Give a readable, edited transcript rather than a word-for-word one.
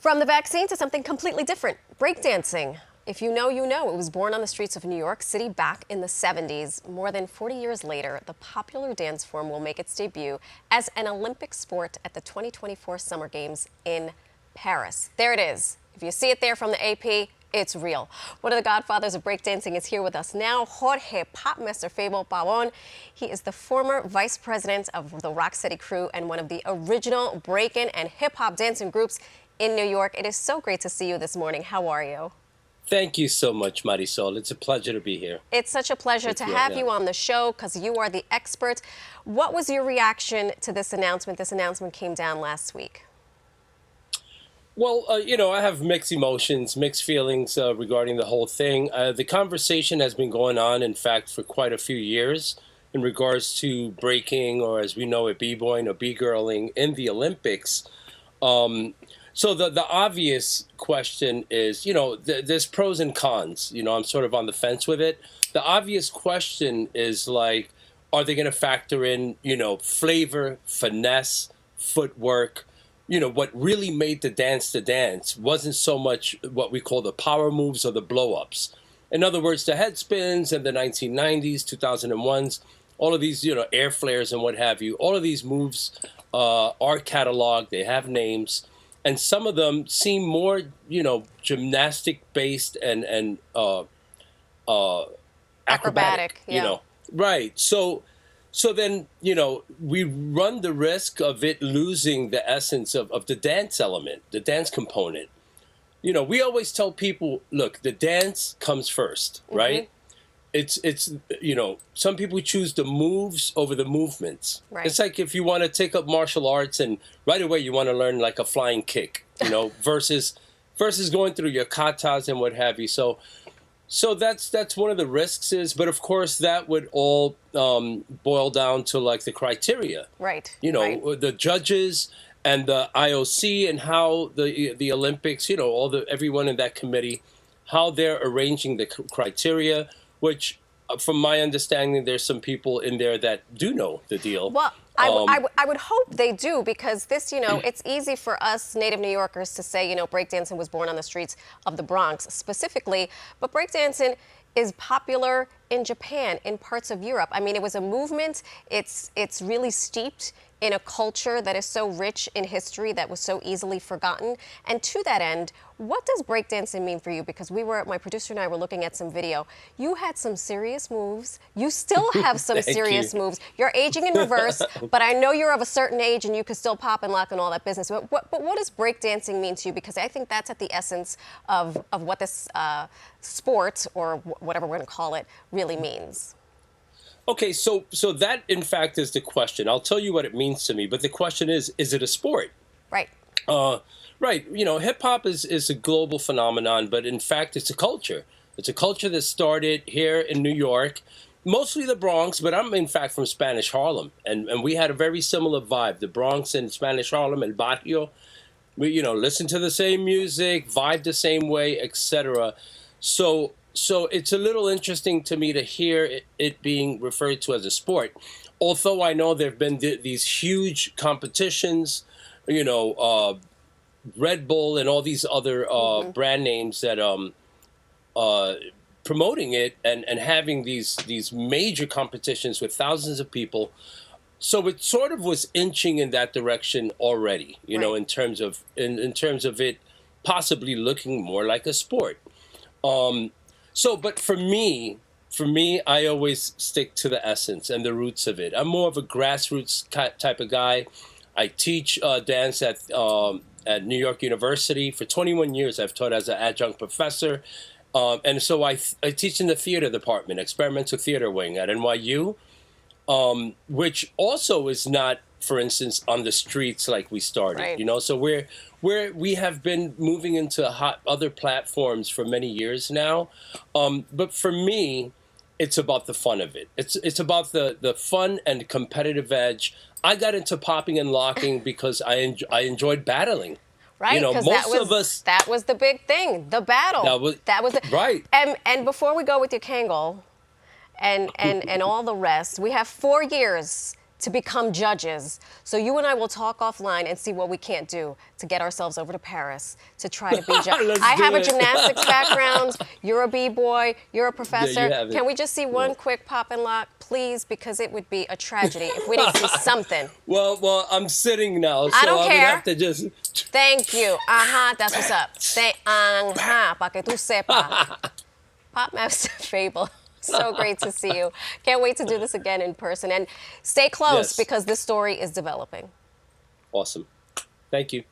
From the vaccine to something completely different, breakdancing. If you know, you know. It was born on the streets of New York City back in the 70s. More than 40 years later, the popular dance form will make its debut as an Olympic sport at the 2024 Summer Games in Paris. There it is. If you see it there from the AP, it's real. One of the godfathers of breakdancing is here with us now, Jorge, Popmaster Fabel, Pabon. He is the former vice president of the Rocksteady crew and one of the original breaking and hip-hop dancing groups in New York. It is so great to see you this morning. How are you? Thank you so much, Marisol. It's a pleasure to be here. It's such a pleasure to have you on the show because you are the expert. What was your reaction to this announcement? This announcement came down last week. Well, I have mixed emotions, mixed feelings regarding the whole thing. The conversation has been going on, in fact, for quite a few years in regards to breaking, or as we know it, b-boying or b-girling in the Olympics. So the obvious question is, there's pros and cons. I'm sort of on the fence with it. The obvious question is like, are they going to factor in, flavor, finesse, footwork? What really made the dance wasn't so much what we call the power moves or the blow-ups. In other words, the head spins in the 1990s, 2001s, all of these, air flares and what have you, all of these moves are cataloged, they have names, and some of them seem more, gymnastic-based and acrobatic, yeah. Right. So then, we run the risk of it losing the essence of the dance element, the dance component. We always tell people, look, the dance comes first, right? It's some people choose the moves over the movements. Right. It's like if you want to take up martial arts and right away you want to learn like a flying kick, versus going through your katas and what have you. So that's one of the risks is, but of course that would all boil down to like the criteria, right? Right. The judges and the IOC and how the Olympics, everyone in that committee, how they're arranging the criteria, which from my understanding, there's some people in there that do know the deal. Well, I would hope they do, because this, it's easy for us native New Yorkers to say, breakdancing was born on the streets of the Bronx specifically, but breakdancing is popular in Japan, in parts of Europe. I mean, it was a movement. It's really steeped in a culture that is so rich in history that was so easily forgotten. And to that end, what does breakdancing mean for you? Because my producer and I were looking at some video. You had some serious moves. You still have some serious moves. You're aging in reverse, but I know you're of a certain age and you can still pop and lock and all that business. But what does breakdancing mean to you? Because I think that's at the essence of what this sport, or whatever we're going to call it, really means. Okay, so that, in fact, is the question. I'll tell you what it means to me, but the question is it a sport? Right. Right. Hip-hop is a global phenomenon, but in fact, it's a culture. It's a culture that started here in New York, mostly the Bronx, but I'm, in fact, from Spanish Harlem, and we had a very similar vibe. The Bronx and Spanish Harlem, El Barrio, we, listen to the same music, vibe the same way, etc. So it's a little interesting to me to hear it being referred to as a sport. Although I know there have been these huge competitions, Red Bull and all these other brand names that promoting it and having these major competitions with thousands of people. So it sort of was inching in that direction already, right. in terms of it possibly looking more like a sport. But for me, I always stick to the essence and the roots of it. I'm more of a grassroots type of guy. I teach dance at New York University. For 21 years, I've taught as an adjunct professor. And so I teach in the theater department, experimental theater wing at NYU, which also is not, for instance, on the streets like we started, right. So we have been moving into other platforms for many years now. But for me, it's about the fun of it. It's about the fun and competitive edge. I got into popping and locking because I enjoyed battling. Right, because that was the big thing, the battle. That was right. And before we go with your Kangol and all the rest, we have 4 years to become judges. So you and I will talk offline and see what we can't do to get ourselves over to Paris to try to be judges. Let's I have do a it. gymnastics background. You're a b-boy. You're a professor. you have it. Can we just see one Yeah. quick pop and lock, please? Because it would be a tragedy if we didn't see something. Well, I'm sitting now, so I don't would care. have to just. Thank you. That's what's up. Pa que tú sepas. Popmaster Fabel. So great to see you. Can't wait to do this again in person. And stay close Yes. because this story is developing. Awesome. Thank you.